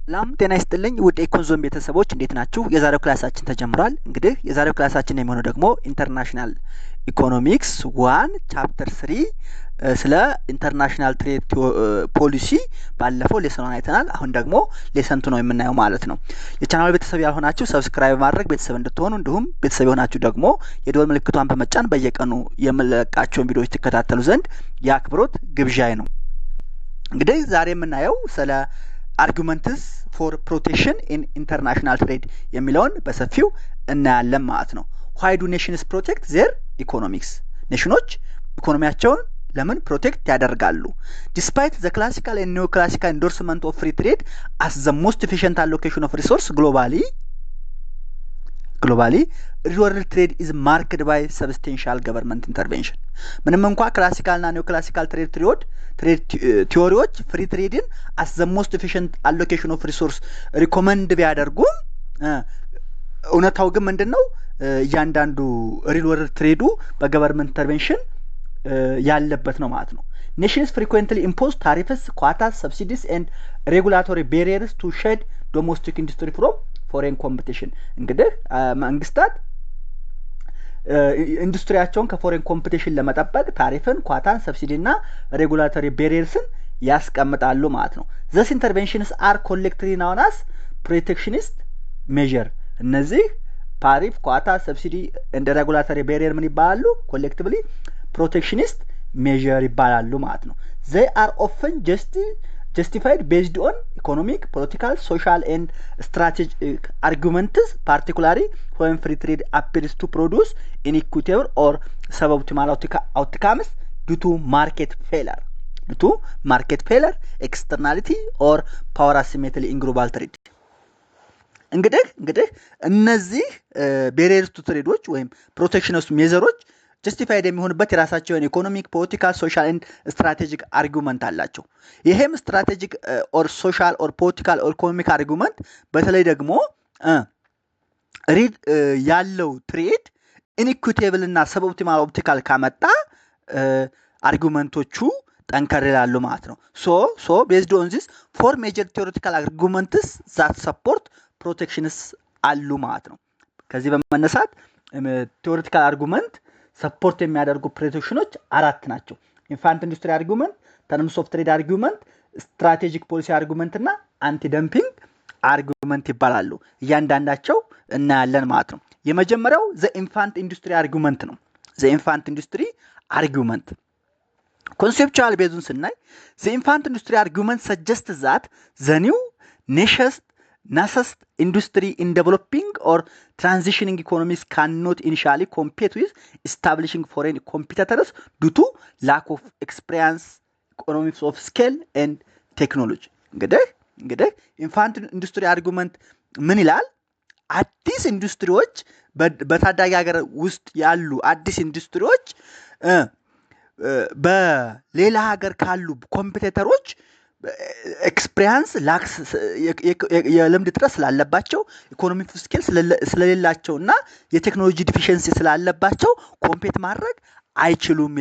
ሰላም ጤና ይስጥልኝ ውድ ኢኮንዞም ቤተሰቦች እንዴት ናችሁ? የዛሬው ክላሳችን ተጀምሯል። እንግዲህ የዛሬው ክላሳችን የሚሆነው ደግሞ ኢንተርናሽናል ኢኮኖሚክስ 1 ቻፕተር 3 ስለ ኢንተርናሽናል ትሬድ ፖሊሲ ባለፈው ሌሰኑን አይተናል። አሁን ደግሞ ሌሰን 2 ነው የምናየው ማለት ነው። የቻናሉ ቤተሰብ ያልሆናችሁ ሰብስክራይብ ማድረግ ቤተሰብ እንድትሆኑ እንዲሁም ቤተሰብ የሆናችሁ ደግሞ የደወል ምልክቷን በመጫን በየቀኑ የምለቃቸውን ቪዲዮዎች ትከታተሉ ዘንድ የአክብሮት ግብዣይ ነው። እንግዲህ ዛሬ የምናየው ስለ አርጉመንትስ ፎር ፕሮቴክሽን ኢን ኢንተርናሽናል ትሬድ የሚለውን በሰፊው እናያለን ማለት ነው። ዋይ ዱ ኔሽንስ ፕሮቴክት ዜር ኢኮኖሚክስ? ኔሽኖች ኢኮኖሚያቸውን ለምን ፕሮቴክት ያደርጋሉ? ዲስፓይት ዘ ክላሲካል ኤንድ ኒዮ ክላሲካል ኢንዶርስመንት ኦፍ ፍሪ ትሬድ አስ ዘ ሞስት ኤፊሽንት አሎኬሽን ኦፍ ሪሶርስ ግሎባሊ ወርልድ ትሬድ ኢዝ ማርክድ ባይ ሰብስቴንሻል ገቨርንመንት ኢንተርቬንሽን። ምንም እንኳ ክላሲካልና ኒዮ ክላሲካል ትሬድ ቲዎሪዎች ፍሪ ትሬድን አስ ዘ ሞስት ኤፊሽንት አሎኬሽን ኦፍ ሪሶርስ ሪኮመንድ ቢያደርጉም እውነታው ግን ምንድን ነው? እያንዳንዱ ሪል ወርልድ ትሬዱ በገቨርንመንት ኢንተርቬንሽን ያለበት ነው ማለት ነው። ኔሽንስ ፍሪኩዌንትሊ ኢምፖዝ ታሪፍስ ኳታስ ሰብሲዲስ ኤንድ ሬጉላቶሪ ቤሪየርስ ቱ ሼድ ዶሜስቲክ ኢንዱስትሪ ፍሮም ፎሬን ኮምፒቲሽን። እንግዲህ መንግስታት ኢንዱስትሪያቸውን ከፎሬን ኮምፒቲሽን ለመጠበቅ ታሪፍን፣ ኳታን፣ ሰብሲዲና ሬጉላቶሪ ቤሪየርስን ያስቀምጣሉ ማለት ነው። ዘስ ኢንተርቬንሽንስ አር ኮሌክቲቭሊ ናውን አስ ፕሮቴክሽኒስት ሜዥር። እነዚህ ታሪፍ፣ ኳታ፣ ሰብሲዲ እንደ ሬጉላቶሪ ቤሪየር ምን ይባላሉ? ኮሌክቲቭሊ ፕሮቴክሽኒስት ሜዥር ይባላሉ ማለት ነው። ዘይ አር ኦፍን justified based on economic, political, social and strategic arguments, particularly when free trade appears to produce inequitable or suboptimal outcomes due to market failure, externality or power asymmetry in global trade. እንግዲህ እነዚህ ቤሪየርስ ቱ ትሬዶች ወይም ፕሮቴክሽንስ ሜዘሮች ጀስቲፋይድ የሚሆንበት የራሳቸውን ኢኮኖሚክ፣ ፖለቲካል፣ ሶሻል ኤንድ ስትራቴጂክ አርጉመንት አላቸው። ይሄም ስትራቴጂክ ኦር ሶሻል ኦር ፖለቲካል ኦር ኢኮኖሚክ አርጉመንት በተለይ ደግሞ ሪድ ያለው ትሬድ ኢንኢኩቴብል እና ሰብኦፕቲማል ኦፕቲካል ካመጣ አርጉመንቶቹ ጠንከር ይላሉ ማለት ነው። ሶ ቤዝድ ኦን ዚስ ፎር ሜጀር ቴዎሬቲካል አርጉመንትስ ዛት ሰፖርት ፕሮቴክሽንስ አሉ ማለት ነው። ከዚህ በመነሳት ቴዎሬቲካል አርጉመንት ሰፖርት የሚያደርጉ ፕሮቴክሽኖች 4 ናቸው። ኢንፋንት ኢንዱስትሪ አርጉመንት፣ ተርምስ ኦፍ ትሬድ አርጉመንት፣ ስትራቴጂክ ፖሊሲ አርጉመንት እና አንቲ ደምፒንግ አርጉመንት ይባላሉ። እያንዳንዳቸው እናያለን ማለት ነው። የመጀመሪያው ዘ ኢንፋንት ኢንዱስትሪ አርጉመንት ነው። ዘ ኢንፋንት ኢንዱስትሪ አርጉመንት ኮንሴፕቹዋል ቤዙን ስናይ ዘ ኢንፋንት ኢንዱስትሪ አርጉመንት ሰጀስት ዛት ዘ ኒው nascent industry in developing or transitioning economies cannot initially compete with establishing foreign competitors due to lack of experience, economies of scale and technology. እንግዲህ ኢንፋንት ኢንዱስትሪ አርጉመንት ምን ይላል? አዲስ ኢንዱስትሪዎች በታዳጊ ሀገር ውስጥ ያሉ አዲስ ኢንዱስትሪዎች በሌላ ሀገር ካሉ ኮምፒቲተሮች ኤክስፒሪያንስ ላክስ የልምድ እጥረት ስላለባቸው ኢኮኖሚክ ስኬል ስለሌላቸው እና የቴክኖሎጂ ዲፊሽንሲ ስላለባቸው ኮምፔት ማድረግ አይችሉም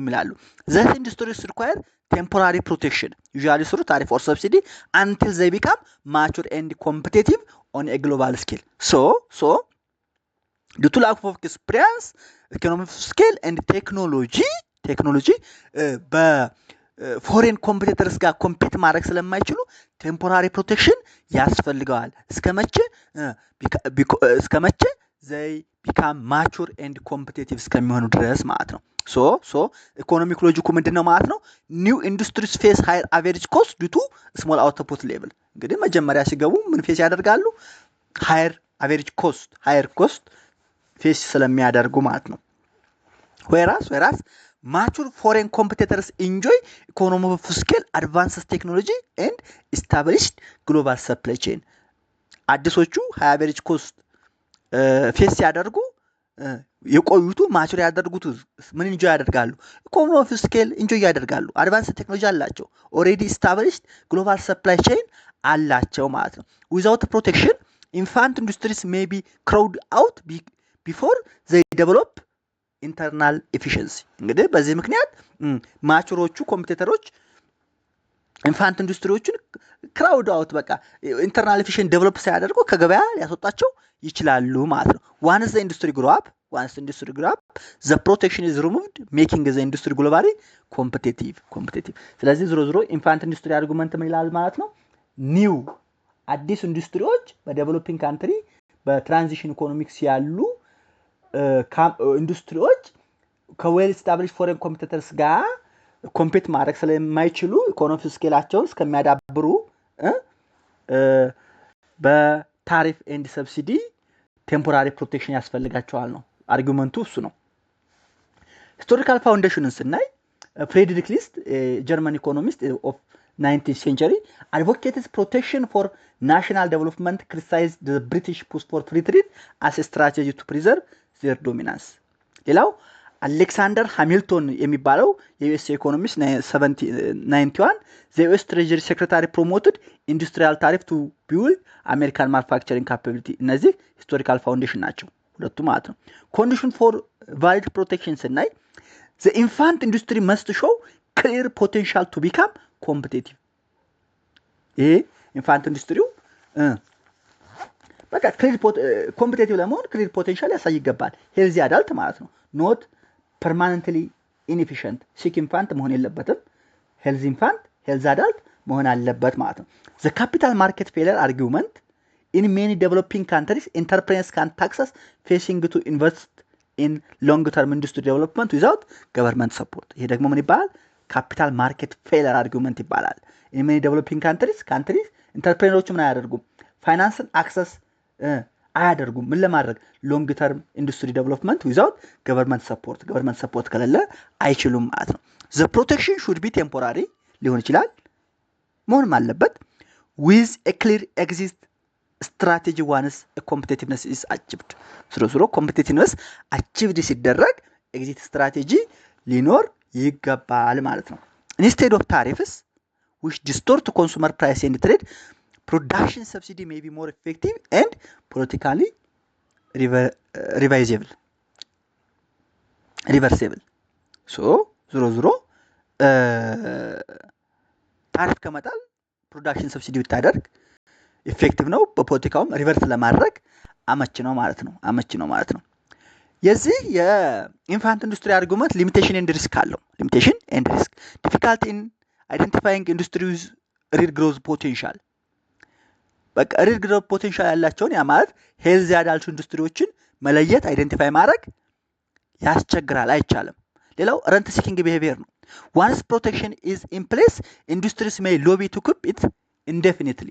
ይላሉ። ዘ ኢንዱስትሪስ ሪኳየር ቴምፖራሪ ፕሮቴክሽን ዩዥዋሊ ስሩ ታሪፍ ኦር ሰብሲዲ አንቲል ዘይ ቢካም ማቹር ኤንድ ኮምፒቲቲቭ ኦን ኤ ግሎባል ስኬል። ሶ ዱ ቱ ላክ ኦፍ ኤክስፒሪያንስ ኢኮኖሚክ ስኬል ኤንድ ቴክኖሎጂ ፎሬን ኮምፒቲተርስ ጋር ኮምፒት ማድረግ ስለማይችሉ ቴምፖራሪ ፕሮቴክሽን ያስፈልገዋል። እስከመቼ ዘይ ቢካም ማቹር ኤንድ ኮምፒቲቲቭ እስከሚሆኑ ድረስ ማለት ነው። ሶ ኢኮኖሚክ ሎጂኩ ምንድነው ማለት ነው? ኒው ኢንዱስትሪስ ፌስ ሃየር አቨሬጅ ኮስት ዱ ቱ ስሞል አውትፑት ሌቭል። እንግዲህ መጀመሪያ ሲገቡ ምን ፌስ ያደርጋሉ? ሃየር አቨሬጅ ኮስት ፌስ ስለሚያደርጉ ማለት ነው። ወይራስ mature foreign competitors enjoy economy of scale, advanced technology and established global supply chain. አዲሶቹ high average cost ፌስ ያደርጉ የቆዩቱ ማቹር ያደርጉት ምን ኢንጆይ ያደርጋሉ? ኢኮኖሚ ኦፍ ስኬል ኢንጆይ ያደርጋሉ። አድቫንስድ ቴክኖሎጂ አላቸው። ኦልሬዲ established global supply chain አላቸው ማለት ነው። without protection infant industries may be crowded out before they develop ኢንተርናል ኤፊሽንሲ። እንግዲህ በዚህ ምክንያት ማቹሮቹ ኮምፒቲተሮች ኢንፋንት ኢንዱስትሪዎችን ክራውድ አውት በቃ ኢንተርናል ኤፊሽንት ዴቨሎፕ ሳያደርጉ ከገበያ ሊያስወጣቸው ይችላሉ ማለት ነው። ዋንስ ዘ ኢንዱስትሪ ግሮ አፕ ዘ ፕሮቴክሽን ኢዝ ሪሙቭድ ሜኪንግ ዘ ኢንዱስትሪ ግሎባሊ ኮምፒቲቲቭ። ስለዚህ ዝሮ ኢንፋንት ኢንዱስትሪ አርጉመንት ምን ይላል ማለት ነው? ኒው አዲስ ኢንዱስትሪዎች በዴቨሎፒንግ ካንትሪ በትራንዚሽን ኢኮኖሚክስ ያሉ ኢንዱስትሪዎች ከዌል ስታብሊሽ ፎሬን ኮምፒቲተርስ ጋር ኮምፒት ማድረግ ስለማይችሉ ኢኮኖሚ ስኬላቸውን እስከሚያዳብሩ በታሪፍ ኤንድ ሰብሲዲ ቴምፖራሪ ፕሮቴክሽን ያስፈልጋቸዋል ነው አርጊውመንቱ እሱ ነው። ሂስቶሪካል ፋውንዴሽንን ስናይ ፍሬድሪክ ሊስት ጀርመን ኢኮኖሚስት ኦፍ 19th century advocated protection for national development, criticized the British push for free trade as a strategy to preserve their dominance. ሌላው አሌክሳንደር ሃሚልቶን የሚባለው የዩኤስ ኢኮኖሚስት 1791 the US Treasury Secretary promoted industrial tariff to build American manufacturing capability። እነዚህ ሂስቶሪካል ፋውንዴሽን ናቸው ሁለቱ ማለት ነው። ኮንዲሽን ፎር ቫሊድ ፕሮቴክሽን ስናይ the infant industry must show clear potential to become ኮምፒቲቲቭ። ይሄ ኢንፋንት ኢንዱስትሪው በቃ ክሊር ኮምፒቲቲቭ ለመሆን ክሊር ፖቴንሻል ያሳይ ይገባል። ሄልዚ አዳልት ማለት ነው። ኖት ፐርማነንትሊ ኢንኤፊሽንት ሲክ ኢንፋንት መሆን የለበትም። ሄልዚ ኢንፋንት ሄልዚ አዳልት መሆን አለበት ማለት ነው። ዘ ካፒታል ማርኬት ፌለር አርጊውመንት ኢን ሜኒ ዴቨሎፒንግ ካንትሪስ ኢንተርፕራይዝ ካን ታክሰስ ፌሲንግ ቱ ኢንቨስት ኢን ሎንግ ተርም ኢንዱስትሪ ዴቨሎፕመንት ዊዛውት ገቨርንመንት ሰፖርት። ይሄ ደግሞ ምን ይባላል? ካፒታል ማርኬት ፌለር አርጊውመንት ይባላል። ኢን ሜኒ ዴቨሎፒንግ ካንትሪስ ኢንተርፕሬነሮች ምን አያደርጉም? ፋይናንስን አክሰስ አያደርጉም። ምን ለማድረግ? ሎንግ ተርም ኢንዱስትሪ ዴቨሎፕመንት ዊዛውት ገቨርንመንት ሰፖርት ከሌለ አይችሉም ማለት ነው። ዘ ፕሮቴክሽን ሹድ ቢ ቴምፖራሪ ሊሆን ይችላል መሆንም አለበት። ዊዝ ኤ ክሊር ኤግዚት ስትራቴጂ ዋንስ ኮምፒቲቲቭነስ ኢዝ አቺቭድ። ስሮ ኮምፒቲቲቭነስ አቺቭድ ሲደረግ ኤግዚት ስትራቴጂ ሊኖር ይገባል ማለት ነው። ኢንስቴድ ኦፍ ታሪፍስ which distort consumer price and trade, production subsidy may be more effective and politically reversible. So ዝሮ ታሪፍ ከመጣል ፕሮዳክሽን ሰብሲዲ ብታደርግ ኢፌክቲቭ ነው፣ በፖለቲካውም ሪቨርስ ለማድረግ አመች ነው ማለት ነው። የዚህ የኢንፋንት ኢንዱስትሪ አርጉመንት ሊሚቴሽን ኤንድ ሪስክ አለው። ዲፊካልቲ ኢን አይደንቲፋይንግ ኢንዱስትሪዝ ሪል ግሮዝ ፖቴንሻል። በቃ ሪል ግሮዝ ፖቴንሻል ያላቸውን ያ ማለት ሄልዚ አዳልት ኢንዱስትሪዎችን መለየት አይደንቲፋይ ማድረግ ያስቸግራል፣ አይቻልም። ሌላው ረንት ሲኪንግ ቢሄቪየር ነው። ዋንስ ፕሮቴክሽን ኢዝ ኢን ፕሌስ ኢንዱስትሪስ ሜይ ሎቢ ቱ ኪፕ ኢት ኢንዴፊኒትሊ።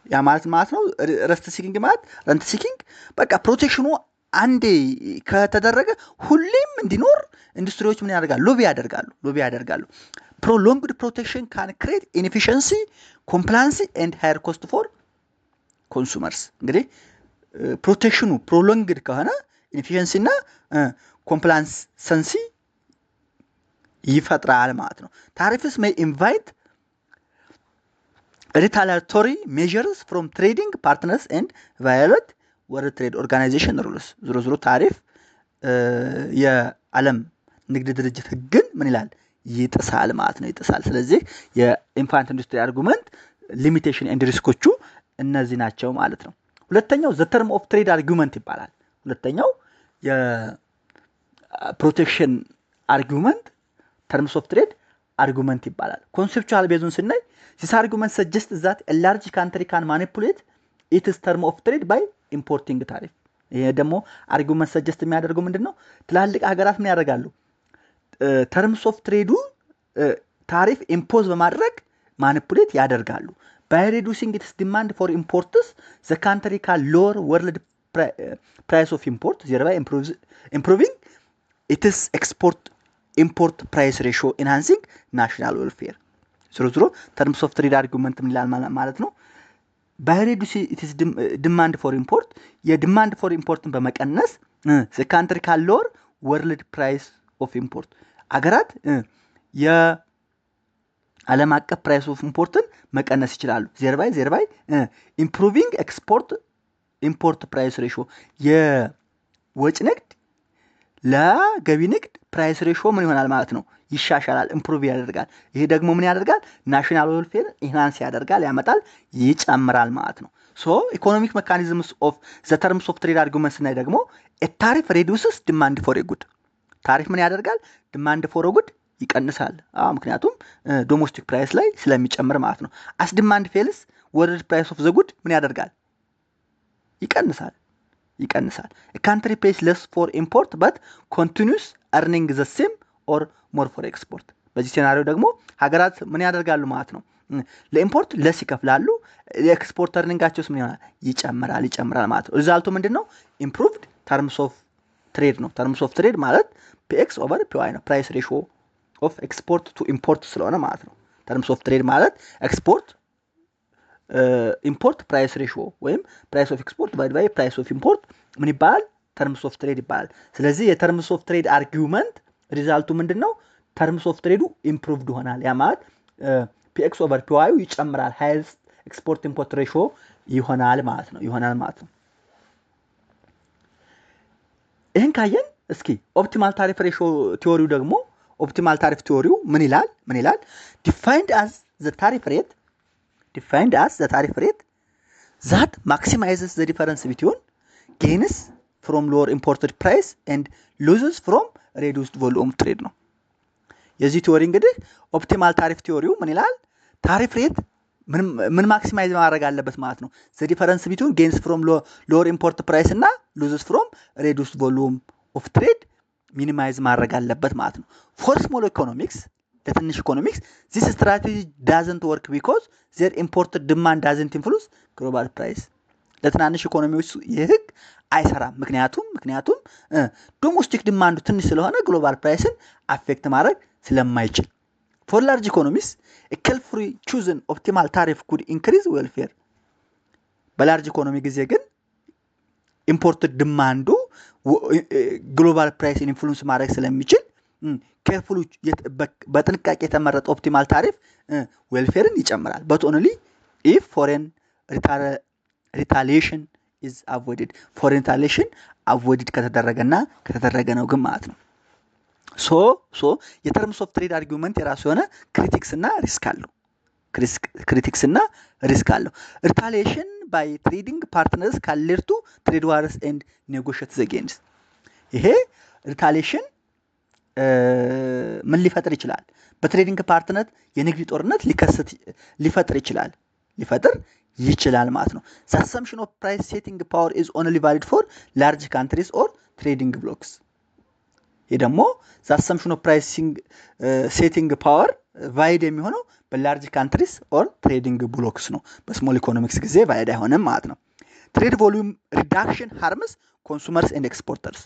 ያ ማለት ነው ረንት ሲኪንግ በቃ ፕሮቴክሽኑ አንዴ ከተደረገ ሁሌም እንዲኖር ኢንዱስትሪዎች ምን ያደርጋሉ? ሎቢ ያደርጋሉ። prolonged protection can create inefficiency, compliance and higher cost for consumers። እንግዲህ ፕሮቴክሽኑ ፕሮሎንግድ ከሆነ ኢንኤፊሽንሲ እና ኮምፕላንሰንሲ ይፈጥራል ማለት ነው። ታሪፍስ may invite retaliatory measures from trading partners and violate ወርልድ ትሬድ ኦርጋናይዜሽን ሩልስ። ዝሮ ታሪፍ የዓለም ንግድ ድርጅት ህግን ምን ይላል? ይጥሳል ማለት ነው። ስለዚህ የኢንፋንት ኢንዱስትሪ አርጉመንት ሊሚቴሽን ኤንድ ሪስኮቹ እነዚህ ናቸው ማለት ነው። ሁለተኛው ዘ ተርም ኦፍ ትሬድ አርጉመንት ይባላል። ሁለተኛው የፕሮቴክሽን አርጉመንት ተርምስ ኦፍ ትሬድ አርጉመንት ይባላል። ኮንሴፕቹዋል ቤዙን ስናይ ዚስ አርጉመንት ሰጀስት ዛት ኤ ላርጅ ካንትሪ ካን ማኒፑሌት ኢትስ ተርም ኦፍ ትሬድ ባይ ኢምፖርቲንግ ታሪፍ። ይሄ ደግሞ አርጉመንት ሰጀስት የሚያደርገው ምንድነው? ትላልቅ ሀገራት ምን ያደርጋሉ? ተርምስ ኦፍ ትሬዱ ታሪፍ ኢምፖዝ በማድረግ ማኒፑሌት ያደርጋሉ። ባይ ሪዱሲንግ ኢትስ ዲማንድ ፎር ኢምፖርትስ ዘ ካንትሪ ካን ሎወር ወርልድ ፕራይስ ኦፍ ኢምፖርት ዜርባይ ኢምፕሩቪንግ ኢትስ ኤክስፖርት ኢምፖርት ፕራይስ ሬሽዮ ኢንሃንሲንግ ናሽናል ዌልፌር። ዝሮ ተርምስ ኦፍ ትሬድ አርጉመንት ምን ይላል ማለት ነው? ባይ ሪዱሲንግ ኢትስ ዲማንድ ፎር ኢምፖርት የዲማንድ ፎር ኢምፖርትን በመቀነስ ዘ ካንትሪ ካን ሎወር ወርልድ ፕራይስ ኦፍ ኢምፖርት አገራት የዓለም አቀፍ ፕራይስ ኦፍ ኢምፖርትን መቀነስ ይችላሉ። ዜርባይ ኢምፕሩቪንግ ኤክስፖርት ኢምፖርት ፕራይስ ሬሽዮ የወጭ ንግድ ለገቢ ንግድ ፕራይስ ሬሾ ምን ይሆናል ማለት ነው? ይሻሻላል፣ ኢምፕሩቭ ያደርጋል። ይሄ ደግሞ ምን ያደርጋል? ናሽናል ዌልፌር ኢንሃንስ ያደርጋል፣ ያመጣል፣ ይጨምራል ማለት ነው። ሶ ኢኮኖሚክ ሜካኒዝምስ ኦፍ ዘ ተርምስ ኦፍ ትሬድ አርጊመንት ስናይ ደግሞ ታሪፍ ሬዲዩስስ ዲማንድ ፎር ጉድ። ታሪፍ ምን ያደርጋል? ዲማንድ ፎር ጉድ ይቀንሳል። ምክንያቱም ዶሜስቲክ ፕራይስ ላይ ስለሚጨምር ማለት ነው። አስ ዲማንድ ፌልስ ወርልድ ፕራይስ ኦፍ ዘ ጉድ ምን ያደርጋል? ይቀንሳል። ካንትሪ ፔይስ ለስ ፎር ኢምፖርት በት ኮንቲኒዩስ አርኒንግ ዘ ሴም ኦር ሞር ፎር ኤክስፖርት። በዚህ ሴናሪዮ ደግሞ ሀገራት ምን ያደርጋሉ ማለት ነው? ለኢምፖርት ለስ ይከፍላሉ። የኤክስፖርት አርኒንጋቸውስ ምን ይሆናል? ይጨምራል ማለት ነው። ሪዛልቱ ምንድን ነው? ኢምፕሩቭድ ተርምስ ኦፍ ትሬድ ነው። ተርምስ ኦፍ ትሬድ ማለት ፒኤክስ ኦቨር ፒዋይ ነው። ፕራይስ ሬሾ ኦፍ ኤክስፖርት ቱ ኢምፖርት ስለሆነ ማለት ነው። ተርምስ ኦፍ ትሬድ ማለት ኤክስፖርት ኢምፖርት ፕራይስ ሬሾ ወይም ፕራይስ ኦፍ ኤክስፖርት ባይ ፕራይስ ኦፍ ኢምፖርት ምን ይባላል? ተርምስ ኦፍ ትሬድ ይባላል። ስለዚህ የተርምስ ኦፍ ትሬድ አርጊውመንት ሪዛልቱ ምንድን ነው? ተርምስ ኦፍ ትሬዱ ኢምፕሩቭድ ይሆናል። ያ ማለት ፒኤክስ ኦቨር ፒዋዩ ይጨምራል። ሃይስት ኤክስፖርት ኢምፖርት ሬሾ ይሆናል ማለት ነው። ይህን ካየን እስኪ ኦፕቲማል ታሪፍ ሬሾ ቲዎሪው ደግሞ ኦፕቲማል ታሪፍ ቲዎሪው ምን ይላል? ዲፋይንድ አዝ ዘ ታሪፍ ሬት that maximizes the difference between gains from lower imported price and loses from reduced volume trade ነው። የዚህ ቲዎሪ እንግዲህ ኦፕቲማል ታሪፍ ቲዎሪው ምን ይላል? ታሪፍ ሬት ምን ማክሲማይዝ ማድረግ አለበት ማለት ነው? the difference between gains from lower import price እና loses from reduced volume of trade ሚኒማይዝ ማድረግ አለበት ማለት ነው። for small economics ለትንሽ ኢኮኖሚክስ this strategy doesn't work because their imported demand doesn't influence global price። ለትናንሽ ኢኮኖሚዎች ይህ ህግ አይሰራም። ምክንያቱም ዶሜስቲክ ዲማንዱ ትንሽ ስለሆነ ግሎባል ፕራይስን አፌክት ማድረግ ስለማይችል። for large economies a carefully chosen optimal tariff could increase welfare። በላርጅ ኢኮኖሚ ጊዜ ግን ኢምፖርትድ ዲማንዱ ግሎባል ፕራይስን ኢንፍሉዌንስ ማድረግ ስለሚችል ኬርፉሊ በጥንቃቄ የተመረጠ ኦፕቲማል ታሪፍ ዌልፌርን ይጨምራል። but only if foreign retaliation is avoided። foreign retaliation avoided ከተደረገ ነው ግን ማለት ነው። ሶ የተርምስ ኦፍ ትሬድ አርጊውመንት የራሱ የሆነ ክሪቲክስ እና ሪስክ አለው። ሪታሊዬሽን ባይ ትሬዲንግ ፓርትነርስ ካን ሊድ ቱ ትሬድ ዋርስ ኤንድ ኔጎሽት ዘ ጌንስ። ይሄ ሪታሊዬሽን ምን ሊፈጥር ይችላል? በትሬዲንግ ፓርትነር የንግድ ጦርነት ሊፈጥር ይችላል ማለት ነው። the assumption of price setting power is only valid for large countries or trading blocks። ይሄ ደግሞ the assumption of pricing setting power valid የሚሆነው በላርጅ ካንትሪስ ኦር ትሬዲንግ ብሎክስ ነው። በስሞል ኢኮኖሚክስ ጊዜ valid አይሆንም ማለት ነው። ትሬድ ቮሉም ሪዳክሽን ሃርምስ ኮንሱመርስ ኤንድ ኤክስፖርተርስ።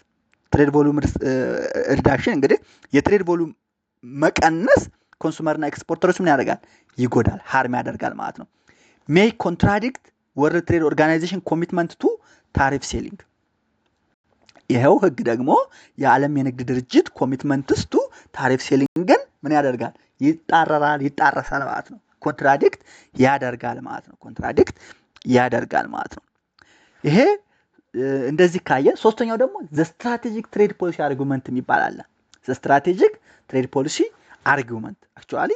ትሬድ ቮሉም ሪዳክሽን እንግዲህ የትሬድ ቮሉም መቀነስ ኮንሱመርና ኤክስፖርተሮች ምን ያደርጋል? ይጎዳል፣ ሃርም ያደርጋል ማለት ነው። ሜይ ኮንትራዲክት ወርልድ ትሬድ ኦርጋናይዜሽን ኮሚትመንት ቱ ታሪፍ ሴሊንግ። ይኸው ህግ ደግሞ የዓለም የንግድ ድርጅት ኮሚትመንትስ ቱ ታሪፍ ሴሊንግን ምን ያደርጋል? ይጣረሳል ማለት ነው። ኮንትራዲክት ያደርጋል ማለት ነው። ይሄ እንደዚህ ካየ ሶስተኛው ደግሞ ዘ ስትራቴጂክ ትሬድ ፖሊሲ አርጊውመንት የሚባል አለ። ዘ ስትራቴጂክ ትሬድ ፖሊሲ አርጊውመንት አክቹአሊ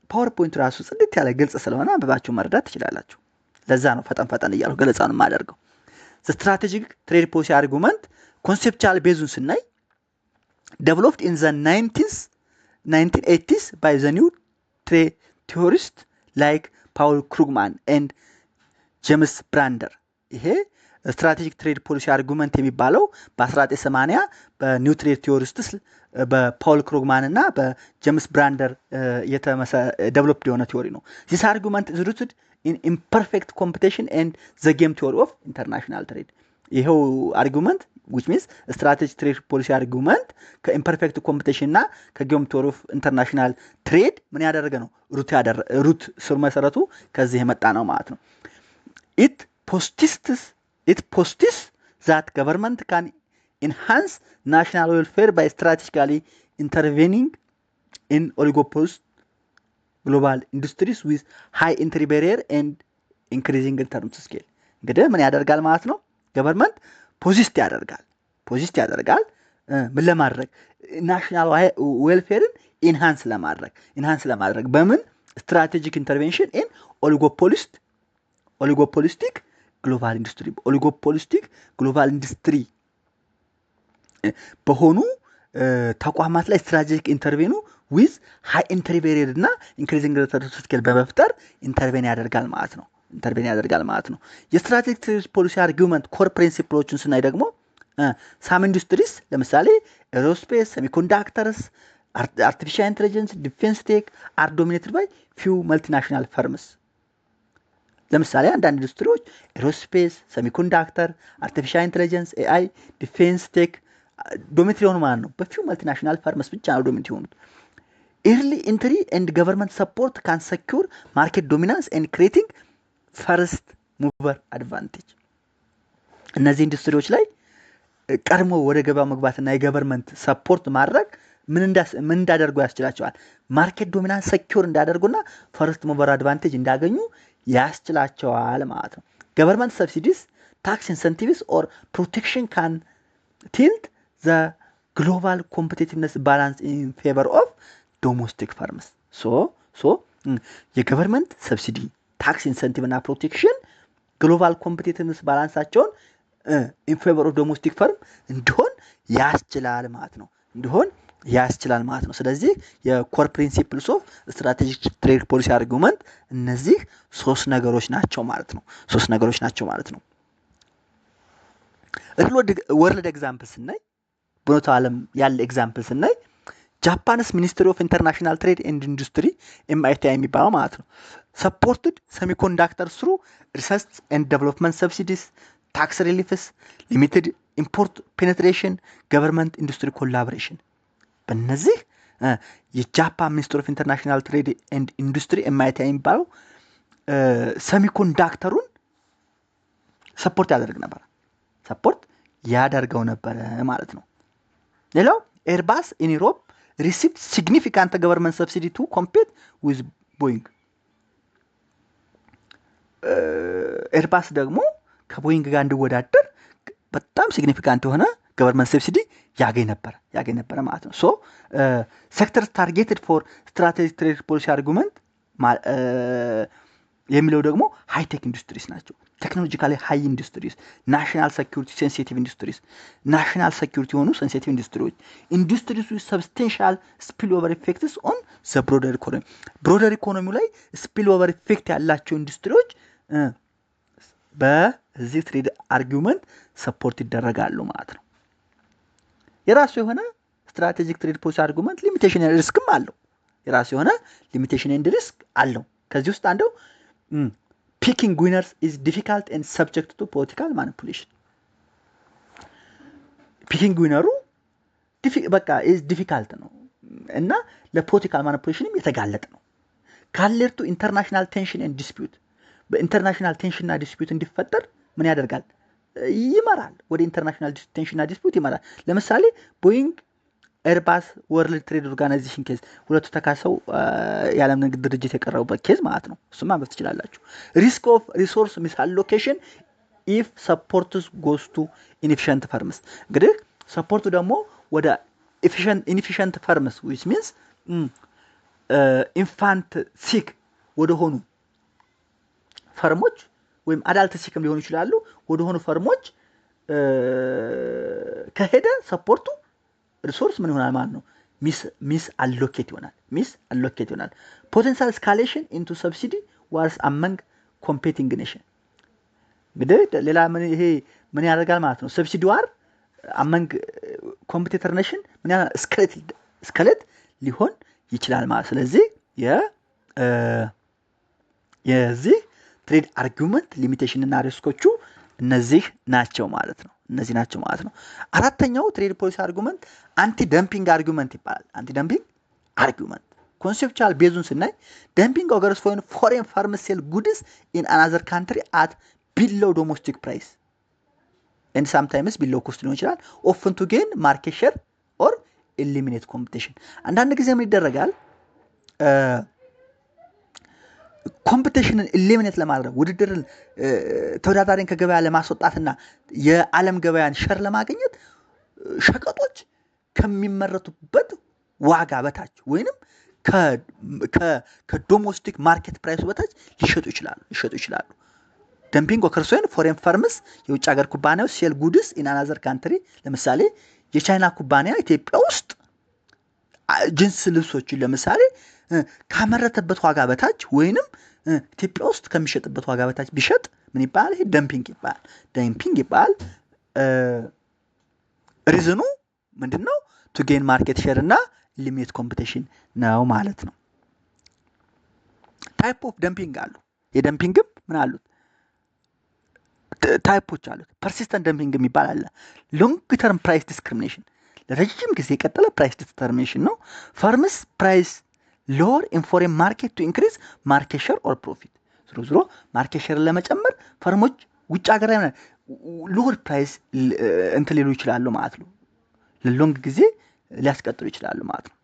ፓወርፖይንት ራሱ ጽድት ያለ ግልጽ ስለሆነ አንብባችሁ መረዳት ትችላላችሁ። ለዛ ነው ፈጠን እያልኩ ገለጻውን የማደርገው። ዘ ስትራቴጂክ ትሬድ ፖሊሲ አርጊውመንት ኮንሴፕቹዋል ቤዙን ስናይ developed in the 1980s by the new trade theorists like Paul Krugman and ጄምስ ብራንደር። ይሄ ስትራቴጂክ ትሬድ ፖሊሲ አርጊውመንት የሚባለው በ1980 በኒው ትሬድ ቲዎሪስትስ በፓውል ክሩግማን እና በጄምስ ብራንደር ዴቨሎፕድ የሆነ ቲዎሪ ነው። this argument is rooted in imperfect competition and the game theory of international trade። ይሄው አርጊውመንት which means strategic trade policy argument ከኢምፐርፌክት ኮምፒቲሽን እና ከጌም ቲዎሪ ኦፍ ኢንተርናሽናል ትሬድ ምን ያደረገ ነው? ሩት ስር መሰረቱ ከዚህ የመጣ ነው ማለት ነው። it postulates that government can enhance national welfare by strategically intervening in oligopolistic global industries with high entry barrier and increasing returns scale። እንግዲህ ምን ያደርጋል ማለት ነው? ገቨርንመንት ፖዚስት ያደርጋል ፖዚት ያደርጋል። ምን ለማድረግ ናሽናል ዌልፌርን ኢንሃንስ ለማድረግ በምን ስትራቴጂክ ኢንተርቬንሽን ኢን ኦሊጎፖሊስቲክ ግሎባል ኢንዱስትሪ በሆኑ ተቋማት ላይ ስትራቴጂክ ኢንተርቬኑ ዊዝ ሃይ ኢንትሪ ቤሪየር እና ኢንክሪዚንግ ሪተርን ስኬል በመፍጠር ኢንተርቬን ያደርጋል ማለት ነው። የስትራቴጂክ ትሬድ ፖሊሲ አርጊውመንት ኮር ፕሪንሲፕሎችን ስናይ ደግሞ ሳም ኢንዱስትሪስ ለምሳሌ ኤሮስፔስ፣ ሴሚኮንዳክተርስ፣ አርቲፊሻል ኢንቴሊጀንስ፣ ዲፌንስ ቴክ አር ዶሚኔትድ ባይ ፊው መልቲናሽናል ፈርምስ። ለምሳሌ አንዳንድ ኢንዱስትሪዎች ኤሮስፔስ፣ ሴሚኮንዳክተር፣ አርቲፊሻል ኢንቴሊጀንስ፣ ኤአይ፣ ዲፌንስ ቴክ ዶሚኔትድ የሆኑ ማለት ነው። በፊው መልቲናሽናል ፈርምስ ብቻ ነው ዶሚኔት የሆኑት። ኤርሊ ኢንትሪ ኤንድ ገቨርንመንት ሰፖርት ካን ሰኪውር ማርኬት ዶሚናንስ ኤንድ ክሬቲንግ ፈርስት ሙቨር አድቫንቴጅ። እነዚህ ኢንዱስትሪዎች ላይ ቀድሞ ወደ ገበያ መግባትና የገቨርንመንት ሰፖርት ማድረግ ምን እንዳደርጉ ያስችላቸዋል? ማርኬት ዶሚናንስ ሰኪውር እንዳደርጉና ፈርስት ሙቨር አድቫንቴጅ እንዳገኙ ያስችላቸዋል ማለት ነው። ገቨርንመንት ሰብሲዲስ፣ ታክስ ኢንሰንቲቭስ ኦር ፕሮቴክሽን ካን ቲልት ዘ ግሎባል ኮምፒቲቲቭነስ ባላንስ ኢን ፌቨር ኦፍ ዶሜስቲክ ፈርምስ። የገቨርንመንት ሰብሲዲ፣ ታክስ ኢንሰንቲቭ እና ፕሮቴክሽን ግሎባል ኮምፒቲቲቭነስ ባላንሳቸውን ኢን ፌቨር ኦፍ ዶሜስቲክ ፈርም እንዲሆን ያስችላል ማለት ነው። ስለዚህ የኮር ፕሪንሲፕልስ ኦፍ ስትራቴጂክ ትሬድ ፖሊሲ አርጊውመንት እነዚህ ሶስት ነገሮች ናቸው ማለት ነው። ወርልድ ኤግዛምፕል ስናይ በኖታ ዓለም ያለ ኤግዛምፕል ስናይ ጃፓንስ ሚኒስትሪ ኦፍ ኢንተርናሽናል ትሬድ ኤንድ ኢንዱስትሪ ኤምአይቲአይ የሚባለው ማለት ነው ሰፖርትድ ሰሚኮንዳክተር ስሩ ሪሰርች ኤንድ ዴቨሎፕመንት ሰብሲዲስ፣ ታክስ ሪሊፍስ፣ ሊሚትድ ኢምፖርት ፔኔትሬሽን፣ ገቨርንመንት ኢንዱስትሪ ኮላቦሬሽን። በእነዚህ የጃፓን ሚኒስትሪ ኦፍ ኢንተርናሽናል ትሬድ ኤንድ ኢንዱስትሪ ኤምአይቲአይ የሚባለው ሰሚኮንዳክተሩን ሰፖርት ያደርገው ነበረ ማለት ነው። ሌላው ኤርባስ ኢን ዩሮፕ ሪሲቭድ ሲግኒፊካንት ገቨርንመንት ሰብሲዲ ቱ ኮምፒት ዊዝ ቦይንግ። ኤርባስ ደግሞ ከቦይንግ ጋር እንዲወዳደር በጣም ሲግኒፊካንት የሆነ ገቨርንመንት ሰብሲዲ ያገኝ ነበረ ማለት ነው። ሴክተር ታርጌትድ ፎር ስትራቴጂክ ትሬድ ፖሊሲ አርጊውመንት የሚለው ደግሞ ሃይቴክ ኢንዱስትሪስ ናቸው። ቴክኖሎጂካሊ ሃይ ኢንዱስትሪስ፣ ናሽናል ሴኩሪቲ ሴንሲቲቭ ኢንዱስትሪስ፣ ናሽናል ሴኩሪቲ የሆኑ ሴንሲቲቭ ኢንዱስትሪስ ዊዝ ሰብስቴንሻል ስፒል ኦቨር ኢፌክትስ ኦን ዘ ብሮደር ኢኮኖሚው ላይ ስፒል ኦቨር ኢፌክት ያላቸው ኢንዱስትሪዎች በዚህ ትሬድ አርጊውመንት ሰፖርት ይደረጋሉ ማለት ነው። የራሱ የሆነ ስትራቴጂክ ትሬድ ፖሊሲ አርጊውመንት ሊሚቴሽን ኤንድ ሪስክም አለው። ከዚህ ውስጥ አንዱ picking winners is difficult and subject to political manipulation. ፒኪንግ ዊነሩ በቃ is difficult ነው እና ለፖለቲካል ማኒፑሌሽንም የተጋለጠ ነው። ካለርቱ ኢንተርናሽናል ቴንሽን ኤንድ ዲስፒዩት፣ በኢንተርናሽናል ቴንሽንና ዲስፒዩት እንዲፈጠር ምን ያደርጋል? ይመራል። ወደ ኢንተርናሽናል ቴንሽንና ዲስፒዩት ይመራል። ለምሳሌ ቦይንግ፣ ኤርባስ፣ ወርልድ ትሬድ ኦርጋናይዜሽን ኬዝ ሁለቱ ተካሰው የዓለም ንግድ ድርጅት የቀረቡበት ኬዝ ማለት ነው። እሱማ ማንበብ ትችላላችሁ። ሪስክ ኦፍ ሪሶርስ ሚስ አሎኬሽን ኢፍ ሰፖርትስ ጎስ ቱ ኢንኤፊሽንት ፈርምስ። እንግዲህ ሰፖርቱ ደግሞ ወደ ኢንኤፊሽንት ፈርምስ ዊች ሚንስ ኢንፋንት ሲክ ወደ ሆኑ ፈርሞች ወይም አዳልት ሲክም ሊሆኑ ይችላሉ ወደ ሆኑ ፈርሞች ከሄደ ሰፖርቱ ሪሶርስ ምን ይሆናል ማለት ነው? ሚስ አሎኬት ይሆናል። ፖቴንሻል ስካሌሽን ኢንቱ ሰብሲዲ ዋርስ አመንግ ኮምፔቲንግ ኔሽን። እንግዲህ ሌላ ምን ያደርጋል ማለት ነው? ሰብሲዲ ዋር አመንግ ኮምፒቲተር ኔሽን ምን ያህል ስከሌት ሊሆን ይችላል ማለት። ስለዚህ የዚህ ትሬድ አርጊውመንት ሊሚቴሽን እና ሪስኮቹ እነዚህ ናቸው ማለት ነው። አራተኛው ትሬድ ፖሊሲ አርጊውመንት አንቲ ደምፒንግ አርጊውመንት ይባላል። አንቲ ደምፒንግ አርጊውመንት ኮንሴፕቹዋል ቤዙን ስናይ ደምፒንግ ኦገርስ ፎሬን ፋርምስ ሴል ጉድስ ኢን አናዘር ካንትሪ አት ቢሎው ዶሜስቲክ ፕራይስ ኤንድ ሳምታይምስ ቢሎው ኮስት ሊሆን ይችላል ኦፍን ቱ ጌን ማርኬት ሼር ኦር ኤሊሚኔት ኮምፒቲሽን። አንዳንድ ጊዜ ምን ይደረጋል? ኮምፒቲሽንን ኤሊሚኔት ለማድረግ ውድድርን ተወዳዳሪን ከገበያ ለማስወጣትና የዓለም ገበያን ሸር ለማግኘት ሸቀጦች ከሚመረቱበት ዋጋ በታች ወይንም ከዶሜስቲክ ማርኬት ፕራይስ በታች ሊሸጡ ይችላሉ። ደምፒንግ ኦከርስ ዌን ፎሬን ፈርምስ የውጭ ሀገር ኩባንያዎች ሴል ጉድስ ኢን አናዘር ካንትሪ። ለምሳሌ የቻይና ኩባንያ ኢትዮጵያ ውስጥ ጅንስ ልብሶችን ለምሳሌ ካመረተበት ዋጋ በታች ወይንም ኢትዮጵያ ውስጥ ከሚሸጥበት ዋጋ በታች ቢሸጥ ምን ይባላል? ይሄ ደምፒንግ ይባላል። ሪዝኑ ምንድነው? ቱ ጌን ማርኬት ሼር እና ሊሚት ኮምፒቲሽን ነው ማለት ነው። ታይፕ ኦፍ ደምፒንግ አሉ። የደምፒንግም ምን አሉት? ታይፖች አሉት። ፐርሲስተንት ደምፒንግ የሚባል አለ። ሎንግ ተርም ፕራይስ ዲስክሪሚኔሽን፣ ለረጅም ጊዜ የቀጠለ ፕራይስ ዲተርሚኔሽን ነው። ፈርምስ ፕራይስ ሎወር ኢን ፎሬን ማርኬት ቱ ኢንክሪዝ ማርኬት ሼር ኦር ፕሮፊት። ዝሮ ማርኬት ሼርን ለመጨመር ፈርሞች ውጭ ሀገር ላይ ሎወር ፕራይስ እንትን ሊሉ ይችላሉ ማለት ነው። ለሎንግ ጊዜ ሊያስቀጥሉ ይችላሉ ማለት ነው።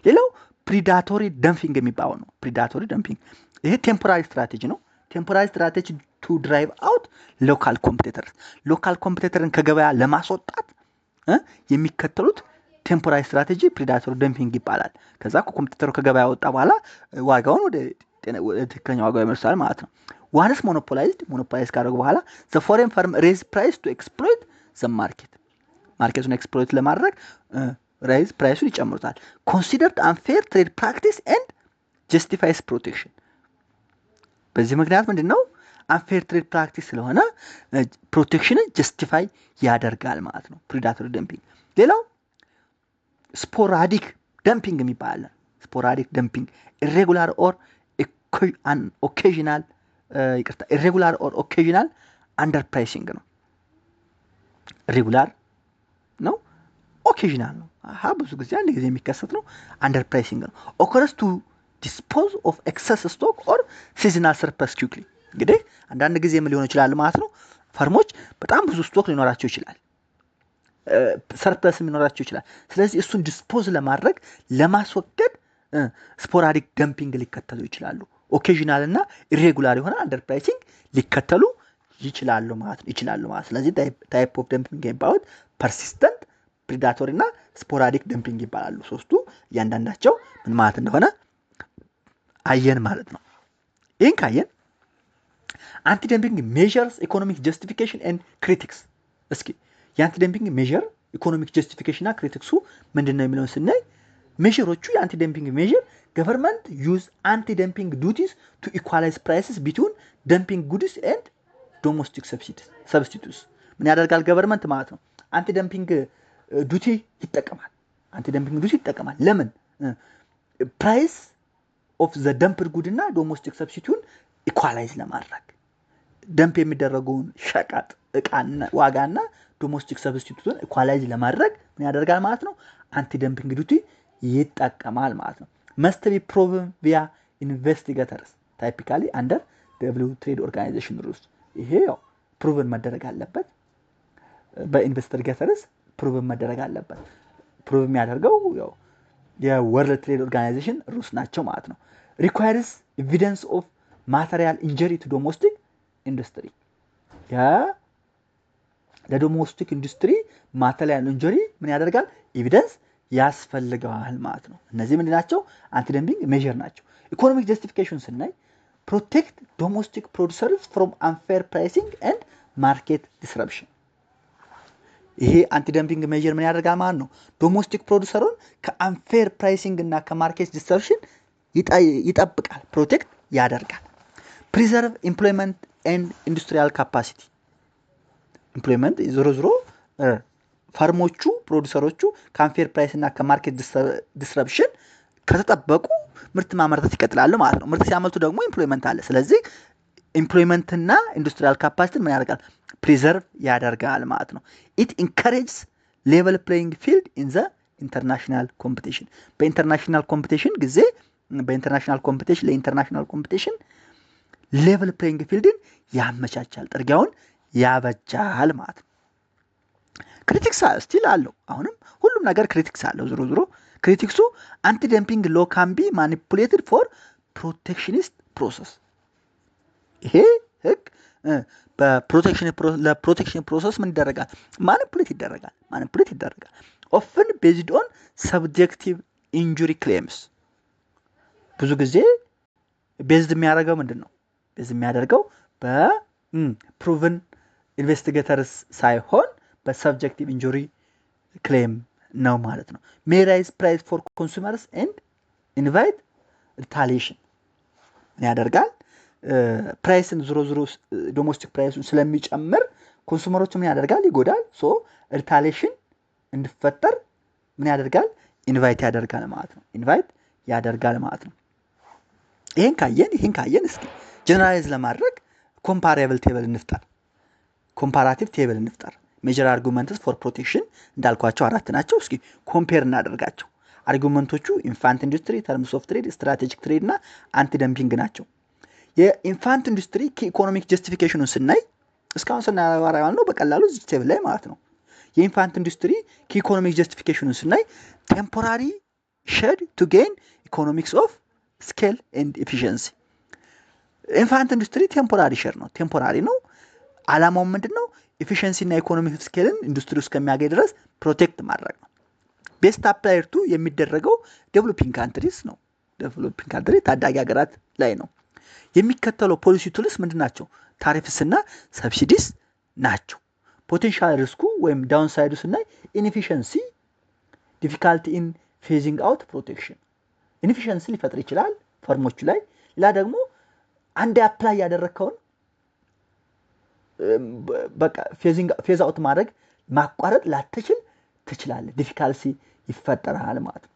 ሌላው ፕሪዳቶሪ ደምፒንግ የሚባለው ነው። ፕሪዳቶሪ ደምፒንግ ይሄ ቴምፖራሪ ስትራቴጂ ነው። ቴምፖራሪ ስትራቴጂ ቱ ድራይቭ አውት ሎካል ኮምፒቲተርን ከገበያ ለማስወጣት የሚከተሉት ቴምፖራሪ ስትራቴጂ ፕሪዳቶሪ ደምፒንግ ይባላል። ከዛ ኮምፒቲተሩ ከገበያ ወጣ በኋላ ዋጋውን ወደ ትክክለኛ ዋጋው ይመልሳል ማለት ነው። ዋንስ ሞኖፖላይዝ ካደረጉ በኋላ ዘ ፎሬን ፈርም ሬዝ ፕራይስ ቱ ኤክስፕሎይት ዘ ማርኬቱን ኤክስፕሎይት ለማድረግ ሬዝ ፕራይሱን ይጨምሩታል። ኮንሲደርድ አንፌር ትሬድ ፕራክቲስ ኤንድ ጀስቲፋይስ ፕሮቴክሽን። በዚህ ምክንያት ምንድነው? አንፌር ትሬድ ፕራክቲስ ስለሆነ ፕሮቴክሽንን ጀስቲፋይ ያደርጋል ማለት ነው ፕሪዳቶሪ ደምፒንግ። ሌላው ስፖራዲክ ደምፒንግ የሚባል ስፖራዲክ ደምፒንግ ኢሬጉላር ኦር ኦኬዥናል አንደር ፕራይሲንግ ነው። ሬጉላር ነው፣ ኦኬዥናል ነው። ብዙ ጊዜ አንድ ጊዜ የሚከሰት ነው። አንደር ፕራይሲንግ ነው። ኦከርስ ቱ ዲስፖዝ ኦፍ ኤክሰስ ስቶክ ኦር ሲዝናል ሰርፕለስ ኩዊክሊ። እንግዲህ አንዳንድ ጊዜ ምን ሊሆን ይችላል ማለት ነው? ፈርሞች በጣም ብዙ ስቶክ ሊኖራቸው ይችላል፣ ሰርፕለስ ሊኖራቸው ይችላል። ስለዚህ እሱን ዲስፖዝ ለማድረግ ለማስወገድ ስፖራዲክ ደምፒንግ ሊከተሉ ይችላሉ። ኦኬዥናል እና ኢሬጉላር የሆነ አንደር ፕራይሲንግ ሊከተሉ ይችላሉ ማለት ነው። ስለዚህ ታይፕ ኦፍ ደምፒንግ የሚባሉት ፐርሲስተንት፣ ፕሪዳቶሪ እና ስፖራዲክ ደምፒንግ ይባላሉ። ሶስቱ እያንዳንዳቸው ምን ማለት እንደሆነ አየን ማለት ነው። ይህን ካየን አንቲ ደምፒንግ ሜዠርስ ኢኮኖሚክ ጀስቲፊኬሽን ኤንድ ክሪቲክስ። እስኪ የአንቲ ደምፒንግ ሜዠር ኢኮኖሚክ ጀስቲፊኬሽን እና ክሪቲክሱ ምንድን ነው የሚለውን ስናይ ሜዠሮቹ የአንቲ ደምፒንግ ሜዠር ገቨርንመንት ዩዝ አንቲ ደምፒንግ ዱቲስ ቱ ኢኳላይዝ ፕራይስስ ቢትዊን ደምፒንግ ጉድስ ኤንድ ዶሜስቲክ ሰብስቲቱስ። ምን ያደርጋል ገቨርንመንት ማለት ነው? አንቲ ደምፒንግ ዱቲ ይጠቀማል። ለምን? ፕራይስ ኦፍ ዘ ደምፕድ ጉድ እና ዶሜስቲክ ሰብስቲቱን ኢኳላይዝ ለማድረግ ደምፕ የሚደረገውን ሸቀጥ እቃና ዋጋና ዶሜስቲክ ሰብስቲቱን ኢኳላይዝ ለማድረግ ምን ያደርጋል ማለት ነው? አንቲ ደምፒንግ ዱቲ ይጠቀማል ማለት ነው። መስት ቢ ፕሮቭን ቪያ ኢንቨስቲጌተርስ ታይፒካሊ አንደር ደብሊው ትሬድ ኦርጋናይዜሽን ሩልስ። ይሄ ያው ፕሩቭን መደረግ አለበት፣ በኢንቨስቲጌተርስ ፕሩቭን መደረግ አለበት። ፕሩቭ የሚያደርገው ያው የወርልድ ትሬድ ኦርጋናይዜሽን ሩልስ ናቸው ማለት ነው። ሪኳየርስ ኤቪደንስ ኦፍ ማቴሪያል ኢንጀሪ ቱ ዶሜስቲክ ኢንዱስትሪ። ለዶሜስቲክ ኢንዱስትሪ ማቴሪያል ኢንጀሪ ምን ያደርጋል? ኤቪደንስ ያስፈልገዋል ማለት ነው። እነዚህ ምንድን ናቸው? አንቲ ደምፒንግ ሜዠር ናቸው። ኢኮኖሚክ ጀስቲፊኬሽን ስናይ ፕሮቴክት ዶሜስቲክ ፕሮዲሰርስ ፍሮም አንፌር ፕራይሲንግ ኤንድ ማርኬት ዲስረፕሽን። ይሄ አንቲ ደምፒንግ ሜዠር ምን ያደርጋል ማለት ነው? ዶሜስቲክ ፕሮዲሰሩን ከአንፌር ፕራይሲንግ እና ከማርኬት ዲስረፕሽን ይጠብቃል፣ ፕሮቴክት ያደርጋል። ፕሪዘርቭ ኢምፕሎይመንት ኤንድ ኢንዱስትሪያል ካፓሲቲ። ኢምፕሎይመንት ዞሮ ፈርሞቹ ፕሮዲሰሮቹ ከአንፌር ፕራይስ እና ከማርኬት ዲስረፕሽን ከተጠበቁ ምርት ማመርታት ይቀጥላሉ ማለት ነው። ምርት ሲያመርቱ ደግሞ ኢምፕሎይመንት አለ። ስለዚህ ኢምፕሎይመንትና ኢንዱስትሪያል ካፓሲቲን ምን ያደርጋል? ፕሪዘርቭ ያደርጋል ማለት ነው። ኢት ኢንካሬጅስ ሌቨል ፕሌይንግ ፊልድ ኢን ዘ ኢንተርናሽናል ኮምፒቲሽን። ለኢንተርናሽናል ኮምፒቲሽን ሌቨል ፕሌይንግ ፊልድን ያመቻቻል፣ ጥርጊያውን ያበጃል ማለት ነው። ክሪቲክስ ስቲል አለው። አሁንም ሁሉም ነገር ክሪቲክስ አለው። ዞሮ ክሪቲክሱ አንቲ ደምፒንግ ሎ ካን ቢ ማኒፑሌትድ ፎር ፕሮቴክሽኒስት ፕሮሰስ። ይሄ ህግ ለፕሮቴክሽን ፕሮሰስ ምን ይደረጋል? ማኒፑሌት ይደረጋል። ኦፍን ቤዝድ ኦን ሰብጀክቲቭ ኢንጁሪ ክሌምስ። ብዙ ጊዜ ቤዝድ የሚያደርገው ምንድን ነው? ቤዝድ የሚያደርገው በፕሩቭን ኢንቨስቲጌተርስ ሳይሆን በሰብጀክቲቭ ኢንጁሪ ክሌም ነው ማለት ነው። ሜይ ራይዝ ፕራይስ ፎር ኮንሱመርስ ኤንድ ኢንቫይት ሪታሊዬሽን ምን ያደርጋል? ፕራይስን ዞሮ ዶሜስቲክ ፕራይሱን ስለሚጨምር ኮንሱመሮች ምን ያደርጋል? ይጎዳል። ሶ ሪታሊዬሽን እንዲፈጠር ምን ያደርጋል? ኢንቫይት ያደርጋል ማለት ነው። ይህን ካየን እስኪ ጀነራላይዝ ለማድረግ ኮምፓራቲቭ ቴብል እንፍጠር። ሜጀር አርጉመንትስ ፎር ፕሮቴክሽን እንዳልኳቸው 4 ናቸው። እስኪ ኮምፔር እናደርጋቸው። አርጉመንቶቹ ኢንፋንት ኢንዱስትሪ፣ ተርምስ ኦፍ ትሬድ፣ ስትራቴጂክ ትሬድ እና አንቲ ደምፒንግ ናቸው። የኢንፋንት ኢንዱስትሪ ከኢኮኖሚክ ጀስቲፊኬሽኑን ስናይ እስካሁን ስናወራ ነው በቀላሉ እዚህ ቴብል ላይ ማለት ነው። የኢንፋንት ኢንዱስትሪ ከኢኮኖሚክ ጀስቲፊኬሽኑን ስናይ ቴምፖራሪ ሼድ ቱ ጌን ኢኮኖሚክስ ኦፍ ስኬል ኤንድ ኤፊሽንሲ። ኢንፋንት ኢንዱስትሪ ቴምፖራሪ ሼር ነው፣ ቴምፖራሪ ነው። አላማው ምንድን ነው? ኤፊሽንሲ እና ኢኮኖሚክ ስኬልን ኢንዱስትሪ ውስጥ ከሚያገኝ ድረስ ፕሮቴክት ማድረግ ነው። ቤስት አፕላየር ቱ የሚደረገው ዴቨሎፒንግ ካንትሪስ ነው። ዴቨሎፒንግ ካንትሪ ታዳጊ ሀገራት ላይ ነው። የሚከተለው ፖሊሲ ቱልስ ምንድን ናቸው? ታሪፍስ እና ሰብሲዲስ ናቸው። ፖቴንሻል ሪስኩ ወይም ዳውንሳይዱ ስናይ ኢንኤፊሽንሲ፣ ዲፊካልቲ ኢን ፌዚንግ አውት ፕሮቴክሽን። ኢንኤፊሽንሲ ሊፈጥር ይችላል ፈርሞቹ ላይ። ሌላ ደግሞ አንድ አፕላይ ያደረግከውን በቃ ፌዝ አውት ማድረግ ማቋረጥ ላትችል ትችላለህ። ዲፊካልሲ ይፈጠራል ማለት ነው።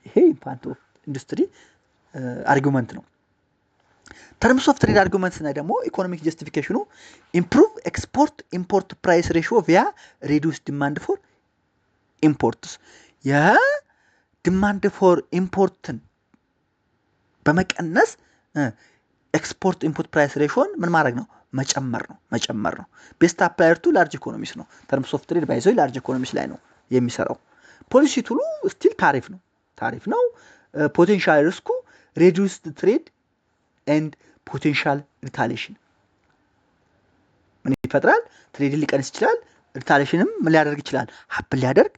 ይሄ ኢንፋንት ኢንዱስትሪ አርጉመንት ነው። ተርምስ ኦፍ ትሬድ አርጉመንት ስናይ ደግሞ ኢኮኖሚክ ጀስቲፊኬሽኑ ኢምፕሩቭ ኤክስፖርት ኢምፖርት ፕራይስ ሬሽዮ ቪያ ሬዲዩስ ዲማንድ ፎር ኢምፖርትስ። የዲማንድ ፎር ኢምፖርትን በመቀነስ ኤክስፖርት ኢምፖርት ፕራይስ ሬሽዮን ምን ማድረግ ነው? መጨመር ነው። ቤስት አፕላየር ቱ ላርጅ ኢኮኖሚስ ነው። ተርምስ ኦፍ ትሬድ ባይዞ ላርጅ ኢኮኖሚስ ላይ ነው የሚሰራው። ፖሊሲ ቱሉ ስቲል ታሪፍ ነው። ፖቴንሻል ሪስኩ ሬዲዩስድ ትሬድ ኤንድ ፖቴንሻል ሪታሊዬሽን ምን ይፈጥራል? ትሬድን ሊቀንስ ይችላል። ሪታሊዬሽንም ምን ሊያደርግ ይችላል? ሀፕን ሊያደርግ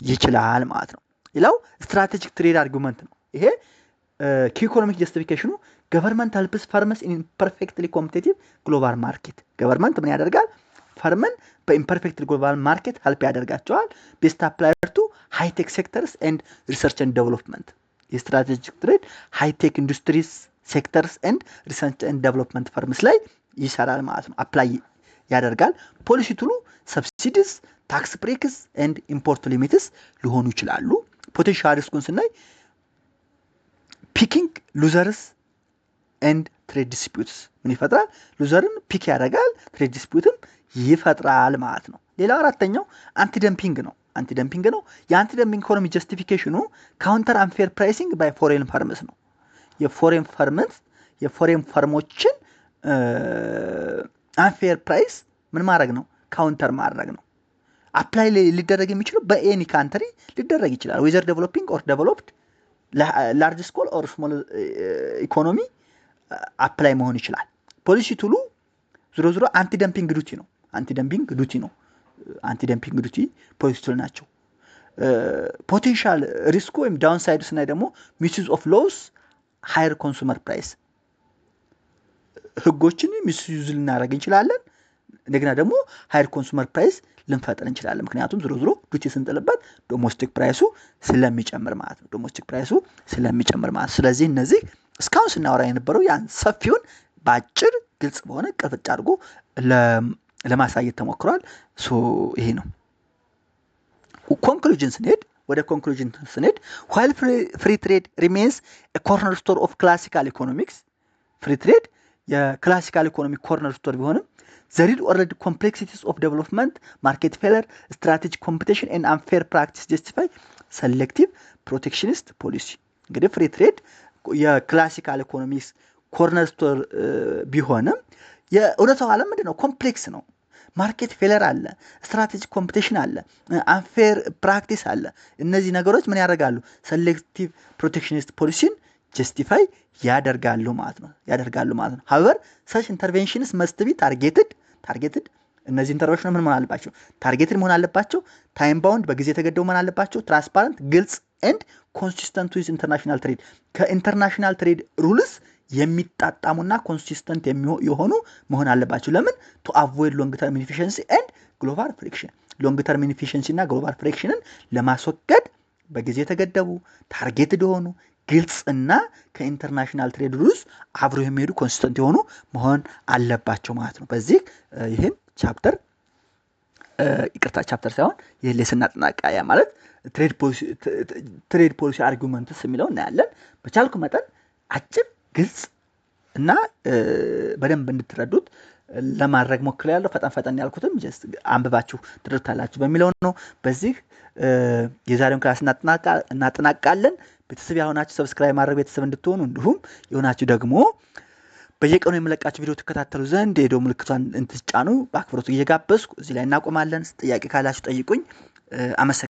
ይችላል ማለት ነው። ሌላው ስትራቴጂክ ትሬድ አርጉመንት ነው። ይሄ ከኢኮኖሚክ ጀስቲፊኬሽኑ ገቨርንመንት ሄልፕስ ፈርምስ ኢን ኢምፐርፌክትሊ ኮምፒቲቲቭ ግሎባል ማርኬት። ገቨርንመንት ምን ያደርጋል? ፈርምን በኢምፐርፌክትሊ ግሎባል ማርኬት ሄልፕ ያደርጋቸዋል። ቤስት አፕላየር ቱ ሃይቴክ ሴክተርስ ኤንድ ሪሰርች ኤንድ ዴቨሎፕመንት። የስትራቴጂክ ትሬድ ሃይቴክ ኢንዱስትሪስ ሴክተርስ ኤንድ ሪሰርች ኤንድ ዴቨሎፕመንት ፈርምስ ላይ ይሰራል ማለት ነው። አፕላይ ያደርጋል። ፖሊሲ ቱሉ ሰብሲዲስ፣ ታክስ ብሬክስ ኤንድ ኢምፖርት ሊሚትስ ሊሆኑ ይችላሉ። ፖቴንሻል ሪስኩን ስናይ ፒኪንግ ሉዘርስ ኤንድ ትሬድ ዲስፒዩትስ ምን ይፈጥራል? ሉዘርን ፒክ ያደርጋል፣ ትሬድ ዲስፒዩትም ይፈጥራል ማለት ነው። ሌላው አራተኛው አንቲ ደምፒንግ ነው። የአንቲ ደምፒንግ ኢኮኖሚ ጀስቲፊኬሽኑ ካውንተር አንፌር ፕራይሲንግ ባይ ፎሬን ፈርምስ ነው። የፎሬን ፈርሞችን አንፌር ፕራይስ ምን ማድረግ ነው? ካውንተር ማድረግ ነው። አፕላይ ሊደረግ የሚችለው በኤኒ ካንትሪ ሊደረግ ይችላል። ዌዘር ዴቨሎፒንግ ኦር ዴቨሎፕድ፣ ላርጅ ስኮል ኦር ስሞል ኢኮኖሚ አፕላይ መሆን ይችላል። ፖሊሲ ቱሉ ዞሮ አንቲ ደምፒንግ ዱቲ ነው። አንቲ ደምፒንግ ዱቲ ፖሊሲ ቱል ናቸው። ፖቴንሻል ሪስኩ ወይም ዳውንሳይድ ስናይ ደግሞ ሚስዩዝ ኦፍ ሎውስ ሃየር ኮንሱመር ፕራይስ። ህጎችን ሚስዩዝ ልናደርግ እንችላለን። እንደገና ደግሞ ሃየር ኮንሱመር ፕራይስ ልንፈጥር እንችላለን። ምክንያቱም ዞሮ ዱቲ ስንጥልበት ዶሜስቲክ ፕራይሱ ስለሚጨምር ማለት ነው። ስለዚህ እነዚህ እስካሁን ስናወራ የነበረው ያን ሰፊውን በአጭር ግልጽ በሆነ ቅርጽ አድርጎ ለማሳየት ተሞክሯል። ይሄ ነው። ወደ ኮንክሉዥን ስንሄድ while free trade remains a cornerstone of classical economics, free trade የክላሲካል ኢኮኖሚ ኮርነርስቶን ቢሆንም the real world complexities of development, market failure, strategic competition and unfair practice justify selective protectionist policy። እንግዲህ ፍሪ ትሬድ የክላሲካል ኢኮኖሚክስ ኮርነርስቶን ቢሆንም የእውነታው ዓለም ምንድነው? ኮምፕሌክስ ነው። ማርኬት ፌለር አለ፣ ስትራቴጂክ ኮምፒቲሽን አለ፣ አንፌር ፕራክቲስ አለ። እነዚህ ነገሮች ምን ያደርጋሉ? ሴሌክቲቭ ፕሮቴክሽኒስት ፖሊሲን ጀስቲፋይ ያደርጋሉ ማለት ነው። however such interventions must be targeted እነዚህ ኢንተርቬንሽን ምን መሆን አለባቸው? ታርጌትድ መሆን አለባቸው። ታይም ባውንድ በጊዜ የተገደቡ መሆን አለባቸው። ትራንስፓረንት ግልጽ ኤንድ ኮንሲስተንት ዊዝ ኢንተርናሽናል ትሬድ ከኢንተርናሽናል ትሬድ ሩልስ የሚጣጣሙና ኮንሲስተንት የሆኑ መሆን አለባቸው። ለምን? ቱ አቮይድ ሎንግ ተርም ኢንኤፊሺየንሲ ኤንድ ግሎባል ፍሪክሽን ሎንግ ተርም ኢንኤፊሺየንሲ እና ግሎባል ፍሪክሽንን ለማስወገድ በጊዜ የተገደቡ ታርጌትድ የሆኑ ግልጽና ከኢንተርናሽናል ትሬድ ሩልስ አብሮ የሚሄዱ ኮንሲስተንት የሆኑ መሆን አለባቸው ማለት ነው። በዚህ ይህን ቻፕተር ሳይሆን ይህ ሌሰን እናጠናቀቃለን። ያ ማለት ትሬድ ፖሊሲ አርጊውመንትስ የሚለው እናያለን። በቻልኩ መጠን አጭር ግልጽ እና በደንብ እንድትረዱት ለማድረግ ሞክሬያለሁ። ፈጠን ያልኩትም ጀስት አንብባችሁ ትረዱታላችሁ በሚለው ነው። በዚህ የዛሬውን ክላስ እናጠናቅቃለን። ቤተሰብ ያሆናችሁ ሰብስክራይብ ማድረግ ቤተሰብ እንድትሆኑ እንዲሁም የሆናችሁ ደግሞ በየቀኑ የምለቃችሁ ቪዲዮ ተከታተሉ ዘንድ የደወል ምልክቷን እንትጫኑ በአክብሮት እየጋበዝኩ እዚህ ላይ እናቆማለን። ጥያቄ ካላችሁ ጠይቁኝ። አመሰግናለሁ።